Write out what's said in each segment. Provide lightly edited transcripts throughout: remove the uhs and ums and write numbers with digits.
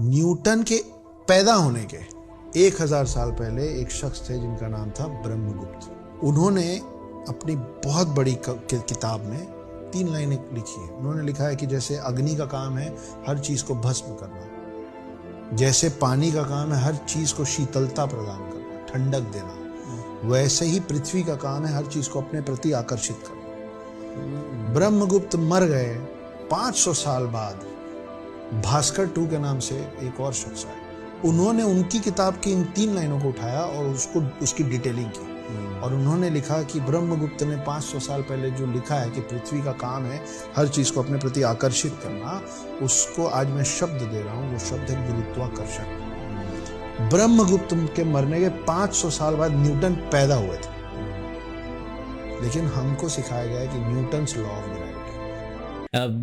Newton के पैदा होने के 1000 साल पहले एक शख्स थे जिनका नाम था ब्रह्मगुप्त। उन्होंने अपनी बहुत बड़ी किताब में 3 लाइनें लिखी है। उन्होंने लिखा है कि जैसे अग्नि का काम है हर चीज को भस्म करना, जैसे पानी का काम है हर चीज को शीतलता प्रदान करना, ठंडक देना, वैसे ही पृथ्वी का काम है हर चीज को अपने प्रति आकर्षित करना। ब्रह्मगुप्त मर गए, 500 साल बाद भास्कर टू के नाम से एक और शख्स आए। उन्होंने उनकी किताब की इन 3 लाइनों को उठाया और उसकी डिटेलिंग की और उन्होंने लिखा कि ब्रह्मगुप्त ने 500 साल पहले जो लिखा है कि पृथ्वी का काम है हर चीज को अपने प्रति आकर्षित करना, उसको आज मैं शब्द दे रहा हूँ। वो शब्द है गुरुत्वाकर्षण। ब्रह्मगुप्त के मरने के 500 साल बाद न्यूटन पैदा हुए थे, लेकिन हमको सिखाया गया है कि न्यूटन्स लॉ ऑफ ग्रेविटी।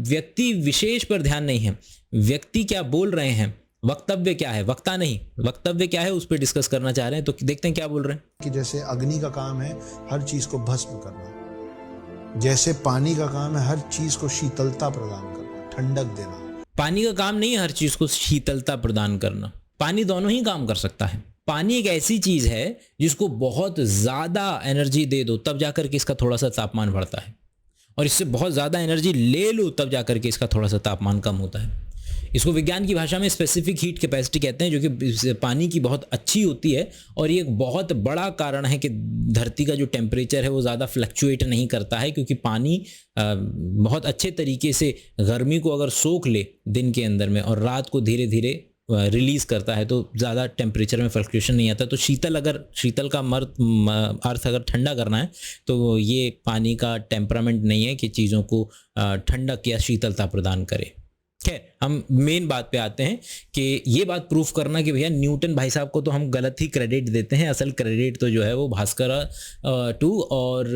व्यक्ति विशेष पर ध्यान नहीं है, व्यक्ति क्या बोल रहे हैं, वक्तव्य क्या है, वक्ता नहीं, वक्तव्य क्या है उस पर डिस्कस करना चाह रहे हैं। तो देखते हैं क्या बोल रहे हैं। कि जैसे अग्नि का काम है हर चीज को भस्म करना, जैसे पानी का काम है हर चीज को शीतलता प्रदान करना, ठंडक देना। पानी का काम नहीं है हर चीज को शीतलता प्रदान करना, पानी दोनों ही काम कर सकता है। पानी एक ऐसी चीज है जिसको बहुत ज्यादा एनर्जी दे दो तब जाकर के इसका थोड़ा सा तापमान बढ़ता है, और इससे बहुत ज़्यादा एनर्जी ले लो तब जाकर के इसका थोड़ा सा तापमान कम होता है। इसको विज्ञान की भाषा में स्पेसिफिक हीट कैपेसिटी कहते हैं, जो कि पानी की बहुत अच्छी होती है। और ये एक बहुत बड़ा कारण है कि धरती का जो टेम्परेचर है वो ज़्यादा फ्लक्चुएट नहीं करता है, क्योंकि पानी बहुत अच्छे तरीके से गर्मी को अगर सोख ले दिन के अंदर में और रात को धीरे धीरे रिलीज़ करता है तो ज़्यादा टेम्परेचर में फ्लक्चुएशन नहीं आता। तो शीतल का अर्थ अगर ठंडा करना है तो ये पानी का टेम्परामेंट नहीं है कि चीज़ों को ठंडक या शीतलता प्रदान करे। खैर, हम मेन बात पे आते हैं कि ये बात प्रूफ करना कि भैया न्यूटन भाई साहब को तो हम गलत ही क्रेडिट देते हैं। असल क्रेडिट तो जो है वो भास्कर टू और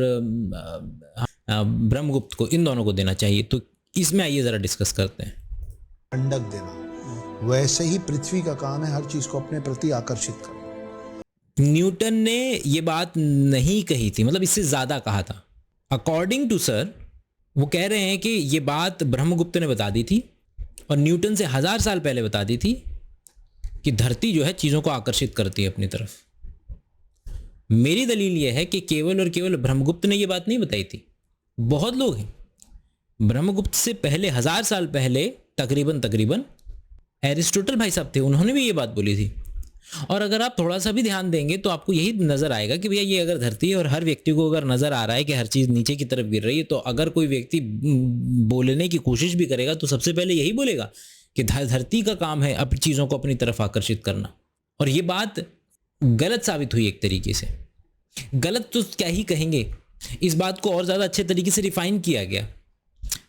ब्रह्मगुप्त को, इन दोनों को देना चाहिए। तो इसमें आइए ज़रा डिस्कस करते हैं। ठंडक देना, वैसे ही पृथ्वी का काम है हर चीज को अपने प्रति आकर्षित करना। न्यूटन ने ये बात नहीं कही थी, मतलब इससे ज्यादा कहा था। अकॉर्डिंग टू सर, वो कह रहे हैं कि ये बात ब्रह्मगुप्त ने बता दी थी और न्यूटन से 1000 साल पहले बता दी थी कि धरती जो है चीजों को आकर्षित करती है अपनी तरफ। मेरी दलील यह है कि केवल और केवल ब्रह्मगुप्त ने ये बात नहीं बताई थी। बहुत लोग हैं, ब्रह्मगुप्त से पहले 1000 साल पहले तकरीबन एरिस्टोटल भाई साहब थे, उन्होंने भी ये बात बोली थी। और अगर आप थोड़ा सा भी ध्यान देंगे तो आपको यही नजर आएगा कि भैया ये अगर धरती है और हर व्यक्ति को अगर नजर आ रहा है कि हर चीज नीचे की तरफ गिर रही है, तो अगर कोई व्यक्ति बोलने की कोशिश भी करेगा तो सबसे पहले यही बोलेगा कि धरती का काम है अपनी चीजों को अपनी तरफ आकर्षित करना। और ये बात गलत साबित हुई एक तरीके से। गलत तो क्या ही कहेंगे, इस बात को और ज्यादा अच्छे तरीके से रिफाइन किया गया।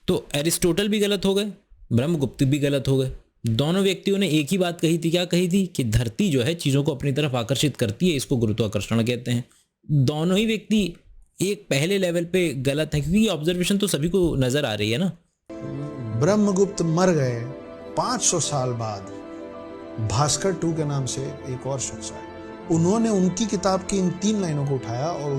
तो एरिस्टोटल भी गलत हो गए, ब्रह्मगुप्त भी गलत हो गए। दोनों व्यक्तियों ने एक ही बात कही थी। क्या कही थी? कि धरती जो है चीजों को अपनी तरफ आकर्षित करती है, इसको गुरुत्वाकर्षण कहते हैं। दोनों ही व्यक्ति एक पहले लेवल पे गलत है, क्योंकि ऑब्जर्वेशन तो सभी को नजर आ रही है ना। ब्रह्मगुप्त मर गए, 500 साल बाद भास्कर टू के नाम से एक और शख्स आए। उन्होंने उनकी किताब की इन 3 लाइनों को उठाया और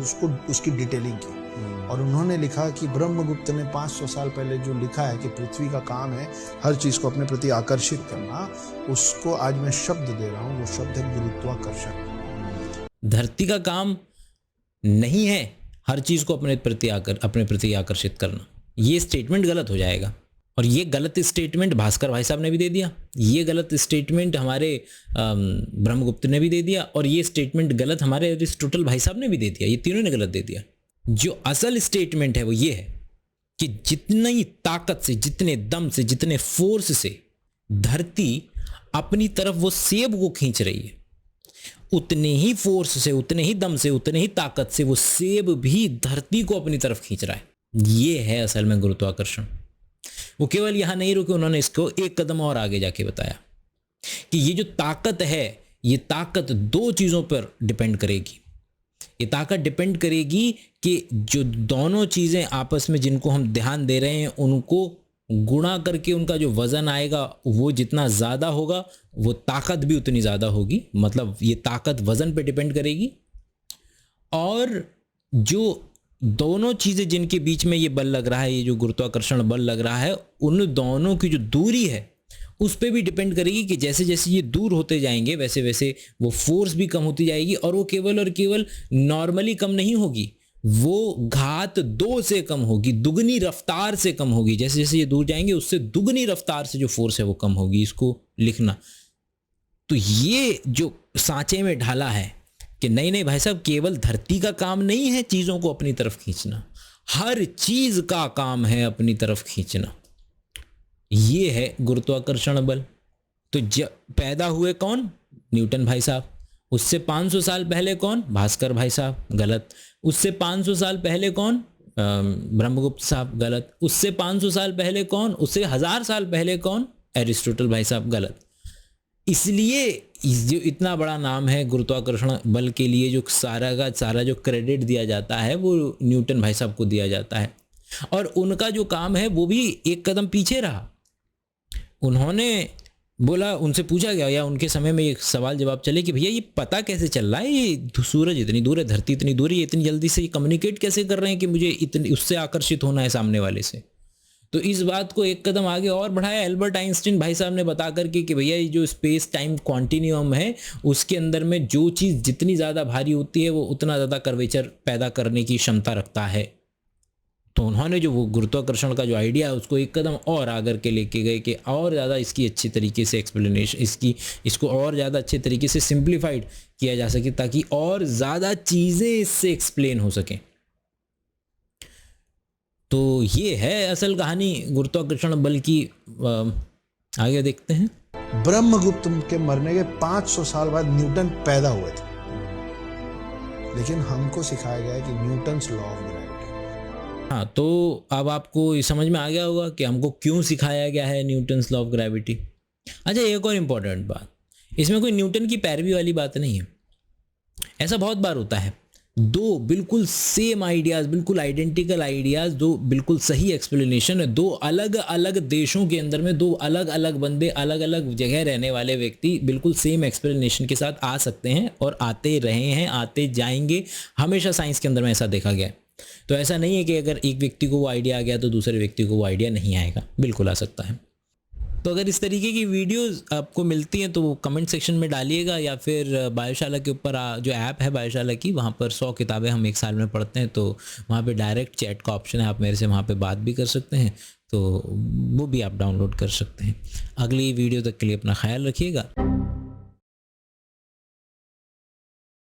उसकी डिटेलिंग की और उन्होंने लिखा कि ब्रह्मगुप्त ने 500 साल पहले जो लिखा है कि पृथ्वी का काम है हर चीज को अपने प्रति आकर्षित करना, उसको आज मैं शब्द दे रहा हूँ। वो शब्द है गुरुत्वाकर्षण। धरती का काम नहीं है हर चीज को अपने प्रति आकर्षित करना। ये स्टेटमेंट गलत हो जाएगा। और ये गलत स्टेटमेंट भास्कर भाई साहब ने भी दे दिया, ये गलत स्टेटमेंट हमारे ब्रह्मगुप्त ने भी दे दिया, और ये स्टेटमेंट गलत हमारे एरिस्टोटल भाई साहब ने भी दे दिया। ये तीनों ने गलत दे दिया। जो असल स्टेटमेंट है वो ये है कि जितनी ताकत से, जितने दम से, जितने फोर्स से धरती अपनी तरफ वो सेब को खींच रही है, उतने ही फोर्स से, उतने ही दम से, उतने ही ताकत से वो सेब भी धरती को अपनी तरफ खींच रहा है। ये है असल में गुरुत्वाकर्षण। वो केवल यहां नहीं रुके, उन्होंने इसको एक कदम और आगे जाके बताया कि ये जो ताकत है, ये ताकत 2 चीजों पर डिपेंड करेगी। ये ताकत डिपेंड करेगी कि जो दोनों चीजें आपस में जिनको हम ध्यान दे रहे हैं उनको गुणा करके उनका जो वजन आएगा वो जितना ज्यादा होगा वो ताकत भी उतनी ज्यादा होगी। मतलब ये ताकत वजन पे डिपेंड करेगी। और जो दोनों चीजें जिनके बीच में ये बल लग रहा है, ये जो गुरुत्वाकर्षण बल लग रहा है, उन दोनों की जो दूरी है उस पर भी डिपेंड करेगी कि जैसे जैसे ये दूर होते जाएंगे वैसे वैसे वो फोर्स भी कम होती जाएगी, और वो केवल और केवल नॉर्मली कम नहीं होगी, वो घात 2 से कम होगी, दुगनी रफ्तार से कम होगी। जैसे जैसे ये दूर जाएंगे उससे दुगनी रफ्तार से जो फोर्स है वो कम होगी। इसको लिखना। तो ये जो सांचे में ढाला है कि नहीं नहीं भाई साहब, केवल धरती का काम नहीं है चीज़ों को अपनी तरफ खींचना, हर चीज़ का काम है अपनी तरफ खींचना। ये है गुरुत्वाकर्षण बल। तो पैदा हुए कौन? न्यूटन भाई साहब। उससे 500 साल पहले कौन? भास्कर भाई साहब, गलत। उससे 500 साल पहले कौन? ब्रह्मगुप्त साहब, गलत। उससे 500 साल पहले कौन? उससे 1000 साल पहले कौन? एरिस्टोटल भाई साहब, गलत। इसलिए जो इतना बड़ा नाम है गुरुत्वाकर्षण बल के लिए, जो सारा का सारा जो क्रेडिट दिया जाता है वो न्यूटन भाई साहब को दिया जाता है। और उनका जो काम है वो भी एक कदम पीछे रहा। उन्होंने बोला, उनसे पूछा गया या उनके समय में एक सवाल जवाब चले कि भैया ये पता कैसे चल रहा है, ये सूरज इतनी दूर है, धरती इतनी दूर है, ये इतनी जल्दी से ये कम्युनिकेट कैसे कर रहे हैं कि मुझे इतनी उससे आकर्षित होना है सामने वाले से। तो इस बात को एक कदम आगे और बढ़ाया एल्बर्ट आइंस्टीन भाई साहब ने बता करके कि भैया ये जो स्पेस टाइम कॉन्टिन्यूम है उसके अंदर में जो चीज़ जितनी ज़्यादा भारी होती है वो उतना ज़्यादा कर्वेचर पैदा करने की क्षमता रखता है। तो उन्होंने जो वो गुरुत्वाकर्षण का जो आइडिया है उसको एक कदम और आगे के लेके गए कि और ज़्यादा इसकी अच्छी तरीके से एक्सप्लेनेशन, इसको और ज़्यादा अच्छे तरीके से सिंप्लीफाइड किया जा सके ताकि और ज़्यादा चीज़ें इससे एक्सप्लेन हो सकें। तो ये है असल कहानी गुरुत्वाकर्षण बल की। आगे देखते हैं। ब्रह्मगुप्त के मरने के 500 साल बाद न्यूटन पैदा हुए थे, लेकिन हमको सिखाया गया है कि न्यूटन्स लॉ ऑफ ग्रेविटी। हाँ, तो अब आपको समझ में आ गया होगा कि हमको क्यों सिखाया गया है न्यूटन्स लॉ ऑफ ग्रेविटी। अच्छा, एक और इम्पॉर्टेंट बात, इसमें कोई न्यूटन की पैरवी वाली बात नहीं है। ऐसा बहुत बार होता है, दो बिल्कुल सेम आइडियाज़, बिल्कुल आइडेंटिकल आइडियाज़, दो बिल्कुल सही एक्सप्लेनेशन है, दो अलग अलग देशों के अंदर में दो अलग अलग बंदे, अलग अलग जगह रहने वाले व्यक्ति बिल्कुल सेम एक्सप्लेनेशन के साथ आ सकते हैं और आते रहे हैं, आते जाएंगे। हमेशा साइंस के अंदर में ऐसा देखा गया है। तो ऐसा नहीं है कि अगर एक व्यक्ति को वो आइडिया आ गया तो दूसरे व्यक्ति को वो आइडिया नहीं आएगा, बिल्कुल आ सकता है। तो अगर इस तरीके की वीडियोस आपको मिलती हैं तो वो कमेंट सेक्शन में डालिएगा, या फिर बायोशाला के ऊपर जो ऐप है बायोशाला की, वहाँ पर 100 किताबें हम एक साल में पढ़ते हैं, तो वहाँ पे डायरेक्ट चैट का ऑप्शन है, आप मेरे से वहाँ पे बात भी कर सकते हैं, तो वो भी आप डाउनलोड कर सकते हैं। अगली वीडियो तक के लिए अपना ख्याल रखिएगा।